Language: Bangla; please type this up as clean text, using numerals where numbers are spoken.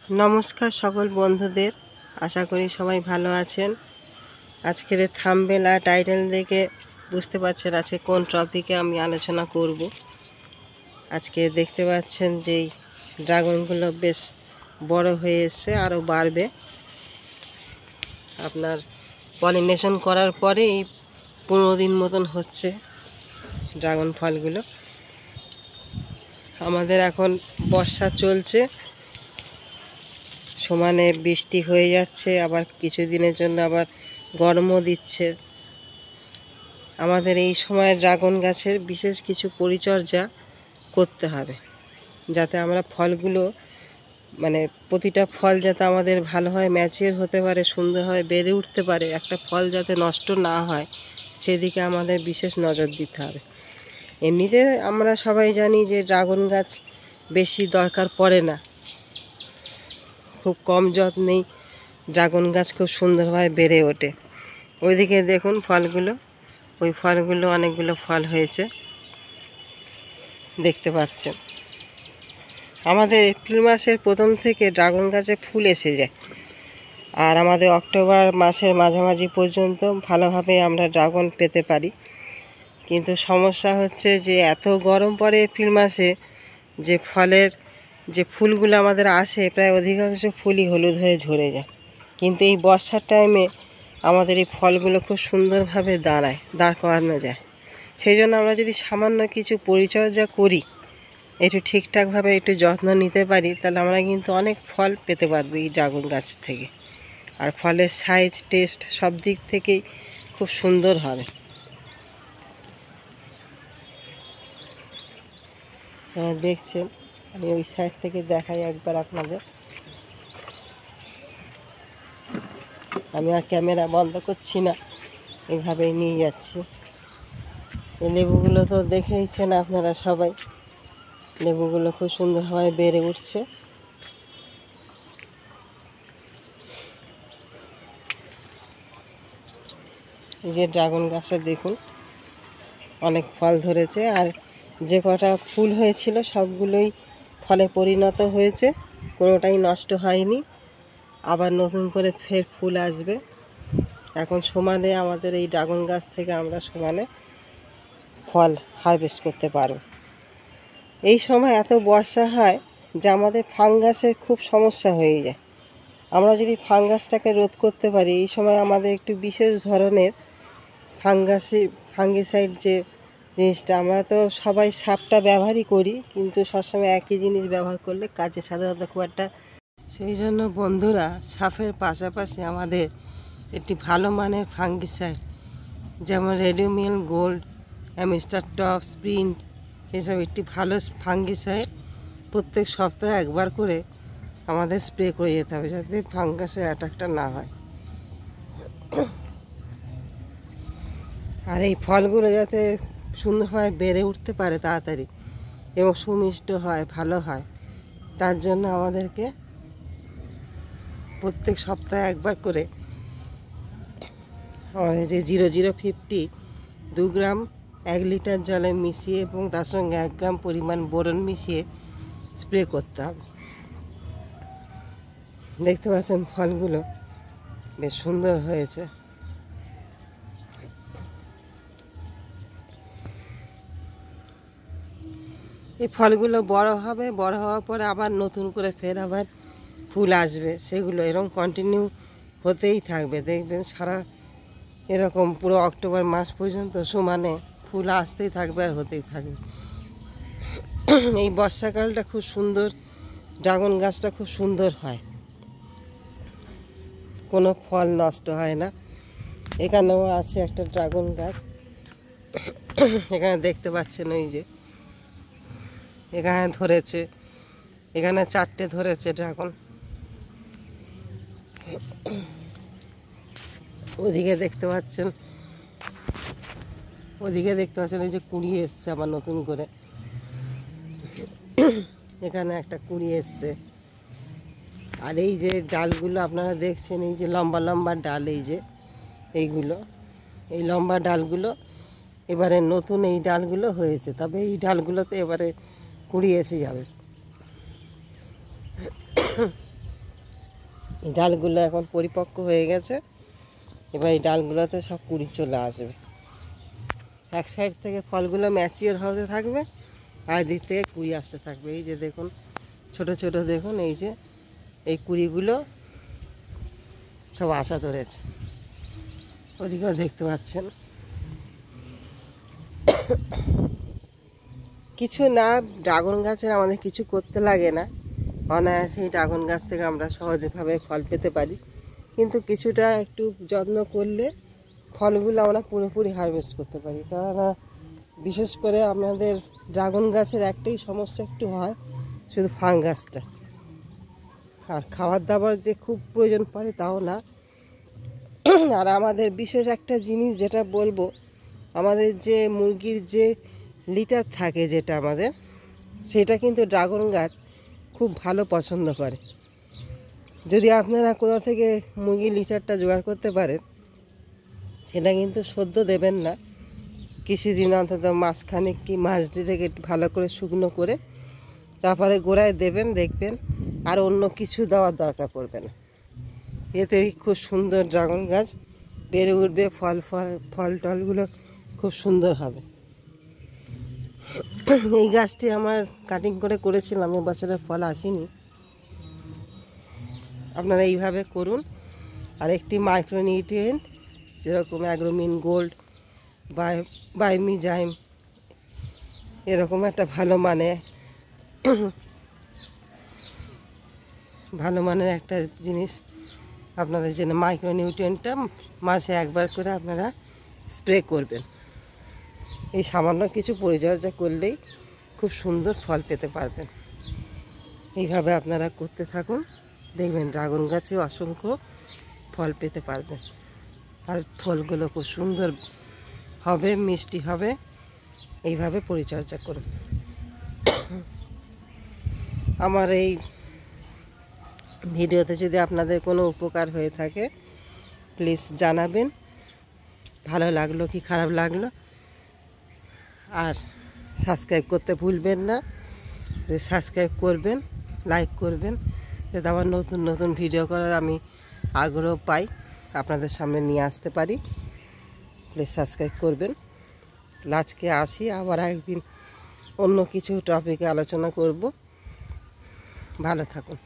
नमस्कार सकल बंधुदेर आशा करी सबाई भालो आछेन। आजकेर थाम्बनेल आर टाइटेल देखे बुझते पारछेन आजके कोन टपिके आमि आलोचना करब। आजके देखते पाच्छेन जे ड्रागनगुलो बेश बड़ो हये एसेছে आरो बाड़बे। आपनार पलिनेशन करार परे 15 दिन मतन होच्छे ड्रागन फलगुलो। आमादेर एखन बर्षा चलছে, সমানে বৃষ্টি হয়ে যাচ্ছে, আবার কিছুদিনের জন্য আবার গরমও দিচ্ছে। আমাদের এই সময় ড্রাগন গাছের বিশেষ কিছু পরিচর্যা করতে হবে যাতে আমরা ফলগুলো মানে প্রতিটা ফল যাতে আমাদের ভালো হয়, ম্যাচিওর হতে পারে, সুন্দর হয়, বেড়ে উঠতে পারে, একটা ফল যাতে নষ্ট না হয় সেদিকে আমাদের বিশেষ নজর দিতে হবে। এমনিতে আমরা সবাই জানি যে ড্রাগন গাছ বেশি দরকার পড়ে না, খুব কম যত্নেই ড্রাগন গাছ খুব সুন্দরভাবে বেড়ে ওঠে। ওইদিকে দেখুন ফলগুলো, ওই ফলগুলো অনেকগুলো ফল হয়েছে দেখতে পাচ্ছেন। আমাদের এপ্রিল মাসের প্রথম থেকে ড্রাগন গাছে ফুল এসে যায়, আর আমাদের অক্টোবর মাসের মাঝামাঝি পর্যন্ত ভালোভাবে আমরা ড্রাগন পেতে পারি। কিন্তু সমস্যা হচ্ছে যে এত গরম পড়ে এপ্রিল মাসে যে ফলের যে ফুলগুলো আমাদের আসে প্রায় অধিকাংশ ফুলই হলুদ হয়ে ঝরে যায়। কিন্তু এই বর্ষার টাইমে আমাদের এই ফলগুলো খুব সুন্দরভাবে দাঁড় করানো যায়। সেই জন্য আমরা যদি সামান্য কিছু পরিচর্যা করি, একটু ঠিকঠাকভাবে একটু যত্ন নিতে পারি, তাহলে আমরা কিন্তু অনেক ফল পেতে পারবো এই ড্রাগন গাছ থেকে। আর ফলের সাইজ, টেস্ট সব দিক থেকেই খুব সুন্দর হবে। দেখছেন, আমি ওই সাইড থেকে দেখাই একবার আপনাদের। আমি আর ক্যামেরা বন্ধ করছি না, এইভাবেই নিয়ে যাচ্ছি। এই লেবুগুলো তো দেখেইছেন আপনারা সবাই, লেবুগুলো খুব সুন্দরভাবে বেড়ে উঠছে। এই যে ড্রাগন গাছটা দেখুন অনেক ফল ধরেছে, আর যে কটা ফুল হয়েছিল সবগুলোই ফলে পরিণত হয়েছে, কোনোটাই নষ্ট হয়নি। আবার নতুন করে ফের ফুল আসবে। এখন সমানে আমাদের এই ড্রাগন গাছ থেকে আমরা সমানে ফল হারভেস্ট করতে পারব। এই সময় এত বর্ষা হয় যে আমাদের ফাঙ্গাসের খুব সমস্যা হয়ে যায়। আমরা যদি ফাঙ্গাসটাকে রোধ করতে পারি, এই সময় আমাদের একটু বিশেষ ধরনের ফাঙ্গিসাইড যে জিনিসটা, আমরা তো সবাই সাপটা ব্যবহারই করি, কিন্তু সবসময় একই জিনিস ব্যবহার করলে কাজে সাধারণত খুব একটা। সেই জন্য বন্ধুরা, সাপের পাশাপাশি আমাদের একটি ভালো মানের ফাঙ্গিসাইড যেমন রেডিমিল গোল্ড, অ্যামিস্টার টপ, স্প্রিন্ট, এসব একটি ভালো ফাঙ্গিসাইড প্রত্যেক সপ্তাহে একবার করে আমাদের স্প্রে করে যেতে হবে যাতে ফাঙ্গাসের অ্যাটাকটা না হয়। আর এই ফলগুলো যাতে সুন্দরভাবে বেড়ে উঠতে পারে তাড়াতাড়ি এবং সুমিষ্ট হয়, ভালো হয়, তার জন্য আমাদেরকে প্রত্যেক সপ্তাহে একবার করে আমাদের যে 0050 2 গ্রাম 1 লিটার জলে মিশিয়ে এবং তার সঙ্গে 1 গ্রাম পরিমাণ বোরন মিশিয়ে স্প্রে করতে হবে। দেখতে পাচ্ছেন ফলগুলো বেশ সুন্দর হয়েছে। এই ফলগুলো বড় হবে, বড় হওয়ার পরে আবার নতুন করে ফের আবার ফুল আসবে, সেগুলো এরকম কন্টিনিউ হতেই থাকবে। দেখবেন সারা এরকম পুরো অক্টোবর মাস পর্যন্ত সমানে ফুল আসতেই থাকবে আর হতেই থাকবে। এই বর্ষাকালটা খুব সুন্দর, ড্রাগন গাছটা খুব সুন্দর হয়, কোনো ফল নষ্ট হয় না। এখানেও আছে একটা ড্রাগন গাছ, এখানে দেখতে পাচ্ছেন ওই যে এখানে ধরেছে, এখানে 4টে ধরেছে ড্রাগন। ওদিকে দেখতে পাচ্ছেন, এই যে কুড়ি এসছে আবার নতুন করে, এখানে একটা কুড়ি এসছে। আর এই যে ডালগুলো আপনারা দেখছেন, এই যে লম্বা লম্বা ডাল, এই যে এইগুলো, এই লম্বা ডালগুলো এবারে নতুন এই ডালগুলো হয়েছে, তবে এই ডালগুলোতে এবারে কুড়ি এসে যাবে। এই ডালগুলো এখন পরিপক্ক হয়ে গেছে, এবার এই ডালগুলোতে সব কুড়ি চলে আসবে। এক সাইড থেকে ফলগুলো ম্যাচিওর হতে থাকবে, আর দিক থেকে কুড়ি আসতে থাকবে। এই যে দেখুন ছোট ছোট, দেখুন এই যে এই কুড়িগুলো সব আসা ধরেছে, ওদিকেও দেখতে পাচ্ছেন। কিছু না, ড্রাগন গাছের আমাদের কিছু করতে লাগে না, অনায়াসেই ড্রাগন গাছ থেকে আমরা সহজভাবে ফল পেতে পারি। কিন্তু কিছুটা একটু যত্ন করলে ফলগুলো আমরা পুরোপুরি হারভেস্ট করতে পারি। কেননা বিশেষ করে আমাদের ড্রাগন গাছের একটাই সমস্যা একটু হয়, শুধু ফাঙ্গাসটা। আর খাবার দাবার যে খুব প্রয়োজন পড়ে তাও না। আর আমাদের বিশেষ একটা জিনিস যেটা বলবো, আমাদের যে মুরগির যে লিটার থাকে যেটা আমাদের, সেটা কিন্তু ড্রাগন গাছ খুব ভালো পছন্দ করে। যদি আপনারা কোথা থেকে মুরগির লিটারটা জোগাড় করতে পারেন, সেটা কিন্তু সদ্য দেবেন না, কিছুদিন অন্তত মাসখানেক কি মাস দুয়েক একটু ভালো করে শুকনো করে তারপরে গোড়ায় দেবেন, দেখবেন আর অন্য কিছু দেওয়ার দরকার পড়বে না। এতে খুব সুন্দর ড্রাগন গাছ বেড়ে উঠবে, ফল টলগুলো খুব সুন্দর হবে। এই গাছটি আমার কাটিং করে করেছিলাম, এবছরের ফল আসেনি। আপনারা এইভাবে করুন। আর একটি মাইক্রোনিউট্রিয়েন্ট যেরকম অ্যাগ্রোমিন গোল্ড বা বায়োমিজাইম, এরকম একটা ভালো মানের একটা জিনিস আপনাদের জন্য, মাইক্রোনিউট্রিয়েন্টটা মাসে একবার করে আপনারা স্প্রে করবেন। এই সামান্য কিছু পরিচর্যা করলেই খুব সুন্দর ফল পেতে পারবেন। এইভাবে আপনারা করতে থাকুন, দেখবেন ড্রাগন গাছে অসংখ্য ফল পেতে পারবেন। আর ফলগুলো খুব সুন্দর হবে, মিষ্টি হবে। এইভাবে পরিচর্যা করুন। আমার এই ভিডিওতে যদি আপনাদের কোনো উপকার হয়ে থাকে প্লিজ জানাবেন, ভালো লাগলো কি খারাপ লাগলো। আর সাবস্ক্রাইব করতে ভুলবেন না, সাবস্ক্রাইব করবেন, লাইক করবেন, যাতে আবার নতুন নতুন ভিডিও করার আমি আগ্রহ পাই, আপনাদের সামনে নিয়ে আসতে পারি। প্লিজ সাবস্ক্রাইব করবেন। আজকে আসি, আবার একদিন অন্য কিছু টপিকে আলোচনা করব। ভালো থাকুন।